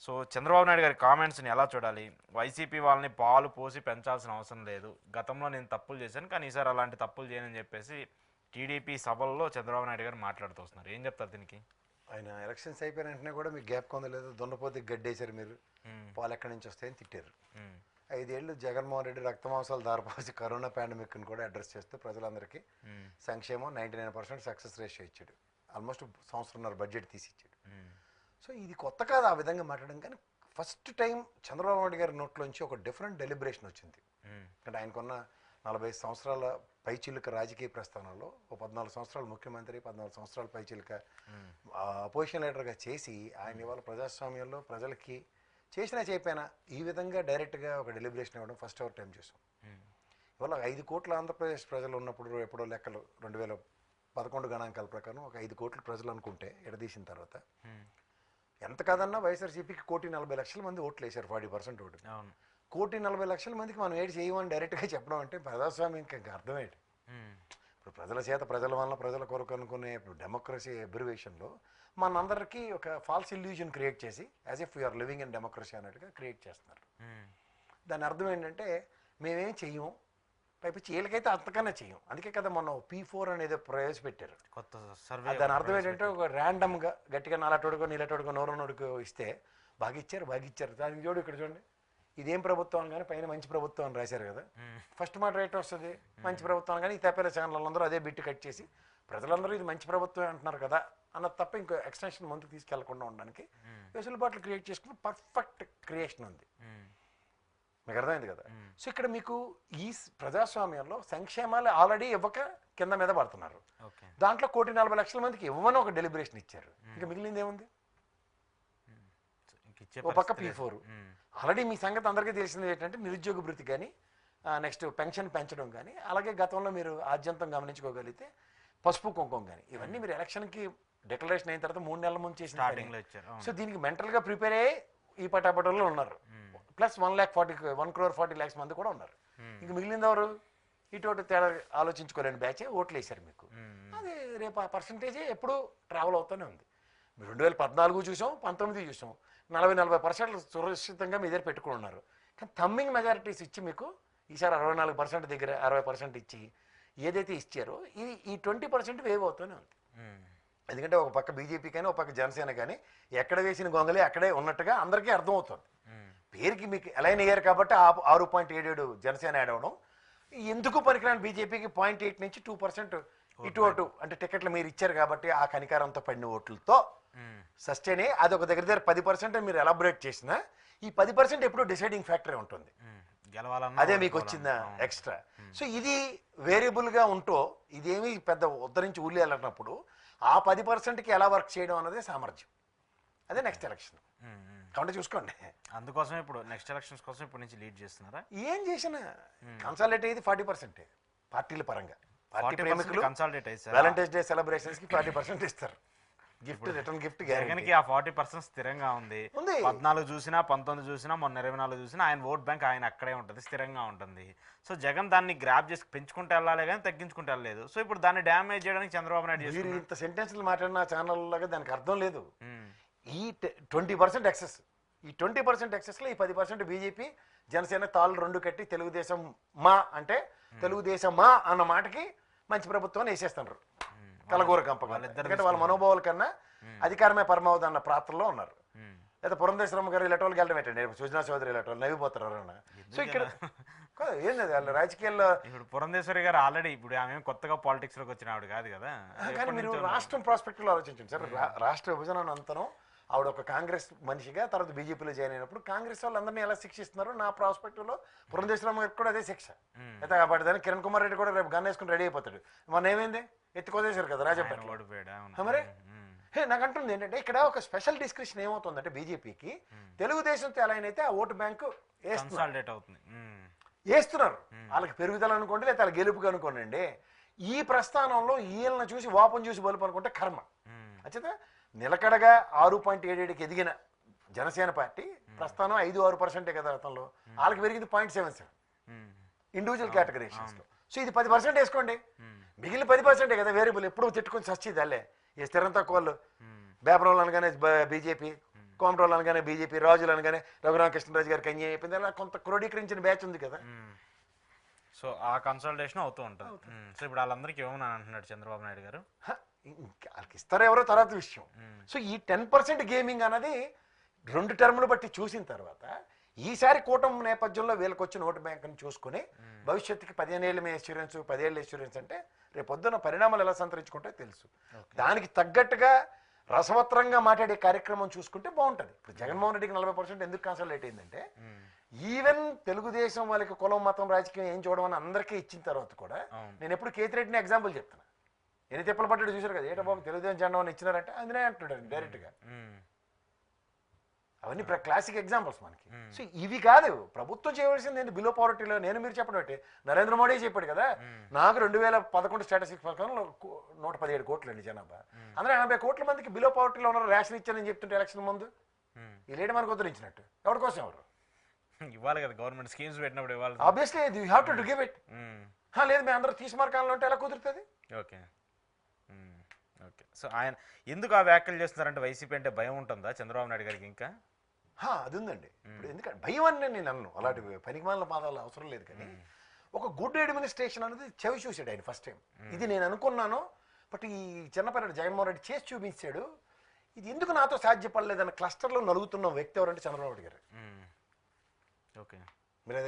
So Chandrababu Naidu గారి కామెంట్స్ని ఎలా చూడాలి? వైసీపీ వాళ్ళని పాలు పోసి పెంచాల్సిన అవసరం లేదు, గతంలో నేను తప్పులు చేశాను కానీ ఈసారి అలాంటి తప్పులు చేయనని చెప్పేసి టీడీపీ సభల్లో చంద్రబాబు నాయుడు గారు మాట్లాడుతూ వస్తున్నారు. ఏం చెప్తారు దీనికి? ఆయన ఎలక్షన్స్ అయిపోయిన వెంటనే కూడా మీకు గ్యాప్ కొందలేదు, దున్నపోతే గడ్డేశారు, మీరు పాలు ఎక్కడి నుంచి వస్తాయని తిట్టారు. 5 ఏళ్ళు జగన్మోహన్ రెడ్డి రక్తమాంసాలు దారిపోసి కరోనా పాండమిక్ని కూడా అడ్రస్ చేస్తూ ప్రజలందరికీ సంక్షేమం 99% సక్సెస్ రేషియో ఇచ్చాడు. ఆల్మోస్ట్ సంవత్సరంన్నర బడ్జెట్ తీసి ఇచ్చాడు. సో ఇది కొత్త కాదు ఆ విధంగా మాట్లాడడం, కానీ ఫస్ట్ టైం చంద్రబాబు నాయుడు గారి నోట్లోంచి ఒక డిఫరెంట్ డెలిబరేషన్ వచ్చింది. అంటే ఆయనకున్న 45 సంవత్సరాల పైచిలుక రాజకీయ ప్రస్థానంలో ఓ 14 సంవత్సరాలు ముఖ్యమంత్రి, 14 సంవత్సరాల పైచిలుక అపోజిషన్ లీడర్గా చేసి ఆయన ఇవాళ ప్రజాస్వామ్యంలో ప్రజలకి చేయకపోయినా ఈ విధంగా డైరెక్ట్గా ఒక డెలిబరేషన్ ఇవ్వడం ఫస్ట్ ఎవర్ టైం చూసాం. ఇవాళ 5 కోట్ల ఆంధ్రప్రదేశ్ ప్రజలు ఉన్నప్పుడు ఎప్పుడో లెక్కలు 2011 గణాంకాల ప్రకారం ఒక 5 కోట్ల ప్రజలు అనుకుంటే ఎడదీసిన తర్వాత ఎంత కాదన్నా వైఎస్ఆర్సీపీకి 1,40,00,000 మంది ఓట్లు వేశారు, 40% ఓటు. 1,40,00,000 మందికి మనం ఏడు చేయమని డైరెక్ట్గా చెప్పడం అంటే ప్రజాస్వామ్యం ఇంకా అర్థమేంటి? ఇప్పుడు ప్రజల చేత ప్రజల వల్ల ప్రజల కొరకు అనుకునే ఇప్పుడు డెమోక్రసీ అబ్రివేషన్లో మనందరికీ ఒక ఫాల్స్ ఇల్యూజన్ క్రియేట్ చేసి as if you are living in democracy అన్నట్టుగా క్రియేట్ చేస్తున్నారు. దాని అర్థం ఏంటంటే మేమేం చెయ్యం, పైపు వీళ్ళకైతే అంతకన్నా చెయ్యం. అందుకే కదా మొన్న P4 అనేది ప్రవేశపెట్టారు కొత్త సర్వే. దాని అర్థం ఏంటంటే ఒక ర్యాండమ్గా గట్టిగా నాలటోడుకో నీలటోడుకో నోరునోడుకో ఇస్తే బాగా ఇచ్చారు. దానికి చూడు ఇక్కడ చూడండి, ఇదేం ప్రభుత్వం కానీ పైన మంచి ప్రభుత్వం అని రాశారు కదా. ఫస్ట్ మాట రేట్ వస్తుంది మంచి ప్రభుత్వం కానీ ఈ తప్పేల ఛానళ్ళందరూ అదే బిట్టు కట్ చేసి ప్రజలందరూ ఇది మంచి ప్రభుత్వం అంటున్నారు కదా అన్నది తప్ప ఇంకో ఎక్స్టెన్షన్ ముందుకు తీసుకెళ్లకుండా ఉండడానికి వెసులుబాట్లు క్రియేట్ చేసుకుని పర్ఫెక్ట్ క్రియేషన్ ఉంది. మీకు అర్థమైంది కదా. సో ఇక్కడ మీకు ఈ ప్రజాస్వామ్యంలో సంక్షేమాలు ఆల్రెడీ ఇవ్వక కింద మీద పడుతున్నారు. దాంట్లో 1,40,00,000 మందికి ఇవ్వని ఒక డెలిబరేషన్ ఇచ్చారు. ఇంకా మిగిలింది ఏముంది? ఒక పక్క P4 ఆల్రెడీ మీ సంగతి అందరికీ తెలిసింది ఏంటంటే నిరుద్యోగ భృతి కానీ నెక్స్ట్ పెన్షన్ పెంచడం కానీ, అలాగే గతంలో మీరు ఆద్యంతం గమనించుకోగలిగితే పసుపు కుంకుమ కానీ ఇవన్నీ మీరు ఎలక్షన్కి డిక్లరేషన్ అయిన తర్వాత 3 నెలల ముందు చేసిన. సో దీనికి మెంటల్గా ప్రిపేర్ అయ్యి ఈ పటాపటంలో ఉన్నారు. ప్లస్ 1,40,00,000 మంది కూడా ఉన్నారు. ఇంక మిగిలింది ఎవరు? ఇటు తేడా ఆలోచించుకోలేని బ్యాచే ఓట్లు వేశారు మీకు. అది రేపు ఆ పర్సంటేజే ఎప్పుడు ట్రావెల్ అవుతూనే ఉంది. 2014 చూసాం, 19 చూసాం, 40-40% సురక్షితంగా మీ దగ్గర పెట్టుకుని ఉన్నారు. కానీ థమ్మింగ్ మెజారిటీస్ ఇచ్చి మీకు ఈసారి 64% దగ్గర 60% ఇచ్చి ఏదైతే ఇచ్చారో ఈ 20% వేవ్ అవుతూనే ఉంది. ఎందుకంటే ఒక పక్క బీజేపీ కానీ ఒక పక్క జనసేన కానీ ఎక్కడ వేసిన గొంగలే అక్కడే ఉన్నట్టుగా అందరికీ అర్థమవుతుంది. పేరుకి మీకు అలైన్ అయ్యారు కాబట్టి 6.77 జనసేన యాడ్ అవ్వడం, ఎందుకు పనికిరాని బీజేపీకి 0.8 నుంచి 2% ఇటు అంటే టికెట్లు మీరు ఇచ్చారు కాబట్టి ఆ కనికారంతో పడిన ఓట్లతో సస్టైన్ అయ్యి అది ఒక దగ్గర 10% మీరు ఎలాబొరేట్ చేసినా ఈ 10% ఎప్పుడు డిసైడింగ్ ఫ్యాక్టరీ ఉంటుంది. అదే మీకు వచ్చిందా ఎక్స్ట్రా. సో ఇది వేరియబుల్గా ఉంటూ ఇదేమి పెద్ద ఉద్ధరించి ఊళ్ళి వెళ్ళినప్పుడు ఆ 10%కి ఎలా వర్క్ చేయడం అన్నదే సామర్థ్యం. అదే నెక్స్ట్ ఎలక్షన్ కాబట్టి చూసుకోండి. అందుకోసం ఇప్పుడు నెక్స్ట్ ఎలక్షన్స్ కోసం ఇప్పటి నుంచి లీడ్ చేస్తున్నారా? ఏం చేసినా కన్సాలిడేట్ అయ్యేది 40% పార్టీల పరంగా. పార్టీ ప్రేమికులు వ్యాలంటైన్స్ డే సెలబ్రేషన్స్ కి 40% ఇస్తారు గిఫ్ట్, రిటర్న్ గిఫ్ట్. జగన్కి ఆ 40% స్థిరంగా ఉంది. 14 చూసినా 19 చూసినా మొన్న 24 చూసినా ఆయన ఓట్ బ్యాంక్ ఆయన అక్కడే ఉంటుంది, స్థిరంగా ఉంటుంది. సో జగన్ దాన్ని గ్రాప్ చేసి పెంచుకుంటే వెళ్ళాలి కానీ తగ్గించుకుంటే వెళ్ళలేదు. సో ఇప్పుడు దాన్ని డ్యామేజ్ చేయడానికి చంద్రబాబు నాయుడు మీరు ఇంత సెంటెన్స్లు మాట్లాడిన ఛానల్లాగా దానికి అర్థం లేదు. ఈ 20% ఎక్సెస్, ఈ 20% ఎక్సెస్లో ఈ 10% బీజేపీ జనసేన తాళ్ళు 2 కట్టి తెలుగుదేశం మా అంటే తెలుగుదేశం మా అన్న మాటకి మంచి ప్రభుత్వాన్ని వేసేస్తున్నారు కలగూర కంపగా. ఎందుకంటే వాళ్ళ మనోభావాల కన్నా అధికారమే పరమావధి అన్న ప్రాంతంలో ఉన్నారు. లేదా పురంధేశ్వరమ్మ గారు ఇలాంటి గెలడం పెట్టండి, సుజనా చౌదరి ఇలాంటి నవ్విపోతారు ఎవరన్నా. సో ఇక్కడ ఏంది వాళ్ళు రాజకీయాల్లో ఇప్పుడు పురంధేశ్వరి గారు ఆల్రెడీ ఇప్పుడు ఆమె కొత్తగా పాలిటిక్స్ లోకి వచ్చిన ఆవిడ కాదు కదా. కానీ మీరు రాష్ట్రం ప్రాస్పెక్టివ్ లో ఆలోచించండి సార్. రాష్ట్ర విభజన అనంతరం ఆవిడ ఒక కాంగ్రెస్ మనిషిగా తర్వాత బీజేపీలో జాయిన్ అయినప్పుడు కాంగ్రెస్ వాళ్ళందరినీ ఎలా శిక్షిస్తున్నారో నా ప్రాస్పెక్టివ్ లో పురంధేశ్వరమ్మ గారికి కూడా అదే శిక్ష. అయితే కాబట్టి దాన్ని కిరణ్ కుమార్ రెడ్డి కూడా రేపు గన్ వేసుకుని రెడీ అయిపోతాడు. మొన్న ఏమైంది ఎత్తుకోదేశారు కదా రాజపేట. మరి నాకు అంటుంది ఏంటంటే ఇక్కడ ఒక స్పెషల్ డిస్కషన్ ఏమవుతుందంటే బీజేపీకి తెలుగుదేశంతో ఎలా అయితే ఆ ఓటు బ్యాంకు వేస్తున్నారు. వాళ్ళకి పెరుగుదల అనుకోండి లేదా వాళ్ళ గెలుపుగా అనుకోండి. ఈ ప్రస్థానంలో వీళ్ళని చూసి వాపం చూసి బలుపు అనుకుంటే కర్మ. అచ్చత నిలకడగా 6.77కి ఎదిగిన జనసేన పార్టీ ప్రస్థానం 5-6% కదా గతంలో, వాళ్ళకి పెరిగింది 0.77 ఇండివిజువల్ కేటగరీషన్స్లో. సో ఇది 10% వేసుకోండి, మిగిలిన 10% కదా వేరియబుల్. ఎప్పుడు తిట్టుకొని సచ్చేది అల్లే ఈ స్థిరం తక్కువ వాళ్ళు బేపరంలో అనగానే బీజేపీ కోమటోళ్ళు అనగానే బీజేపీ, రాజులు అనగానే రఘురామకృష్ణరాజు గారికి అన్యాయం అయిపోయింది. అలా కొంత క్రోడీకరించిన బ్యాచ్ ఉంది కదా. సో ఆ కన్సల్టేషన్ అవుతూ ఉంటుంది. సో ఇప్పుడు వాళ్ళందరికీ ఏమని అంటున్నాడు చంద్రబాబు నాయుడు గారు? వాళ్ళకి ఇస్తారో ఎవరో తర్వాత విషయం. సో ఈ 10% గేమింగ్ అన్నది 2 టర్ములు బట్టి చూసిన తర్వాత ఈసారి కూటమి నేపథ్యంలో వీళ్ళకి వచ్చిన ఓటు బ్యాంకుని చూసుకుని భవిష్యత్తుకి 15 ఏళ్ళ ఎష్యూరెన్స్, 10 ఏళ్ళ ఎష్యూరెన్స్ అంటే రేపు పొద్దున్న పరిణామాలు ఎలా సంతరించుకుంటే తెలుసు. దానికి తగ్గట్టుగా రసవత్రంగా మాట్లాడే కార్యక్రమం చూసుకుంటే బాగుంటుంది. ఇప్పుడు జగన్మోహన్ రెడ్డికి 40% ఎందుకు కన్సల్టేట్ అయిందంటే ఈవెన్ తెలుగుదేశం వాళ్ళకి కులం, మతం, రాజకీయం ఏం చూడమని అందరికీ ఇచ్చిన తర్వాత కూడా నేను ఎప్పుడు కేతిరెడ్డిని ఎగ్జాంపుల్ చెప్తున్నా. ఎన్ని తిప్పలు పడ్డాడు చూసారు కదా, ఏటో బాబు తెలుగుదేశం జెండా అని ఇచ్చినారంటే అందునే అంటున్నాడు డైరెక్ట్గా. అవన్నీ క్లాసిక్ ఎగ్జాంపుల్స్ మనకి. సో ఇవి కాదు ప్రభుత్వం చేయవలసింది ఏంటి? బిలో పవర్టీలో మీరు చెప్పడం అంటే నరేంద్ర మోడీ చెప్పాడు కదా, నాకు 2011 స్టాటిస్టిక్స్ ప్రకారం 117 కోట్లు అండి జనాభా. అందులో 80 కోట్ల మందికి బిలో పవర్టీలో ఉన్నారు, రేషన్ ఇచ్చానని చెప్తుంటే ఎలక్షన్ ముందు ఈ లేడీ మనకు ఉద్ధరించినట్టు ఎవరి కోసం ఎవరు ఇవ్వాలి కదా, గవర్నమెంట్ స్కీమ్స్ పెట్టినప్పుడు ఇవ్వాలి. Obviously you have to give it. లేదు మేము అందరూ తీసుమార్కాలంలో ఉంటే ఎలా కుదురుతుంది? Okay okay. సో ఆయన ఎందుకు ఆ వ్యాఖ్యలు చేస్తున్నారంటే వైసీపీ అంటే భయం ఉంటుందా చంద్రబాబు నాయుడు గారికి? ఇంకా అది ఉందండి. ఇప్పుడు ఎందుకంటే భయం అని నేను అన్ను, అలాంటి పనికిమాలిన పాదాలు అవసరం లేదు. కానీ ఒక గుడ్ అడ్మినిస్ట్రేషన్ అనేది చెవి చూసాడు ఆయన ఫస్ట్ టైం. ఇది నేను అనుకున్నాను, బట్ ఈ చిన్నపల్లి జగన్మోహన్ రెడ్డి చేసి చూపించాడు. ఇది ఎందుకు నాతో సాధ్యపడలేదన్న క్లస్టర్లో నలుగుతున్న వ్యక్తి ఎవరంటే చంద్రబాబు నాయుడు గారు. ఓకే.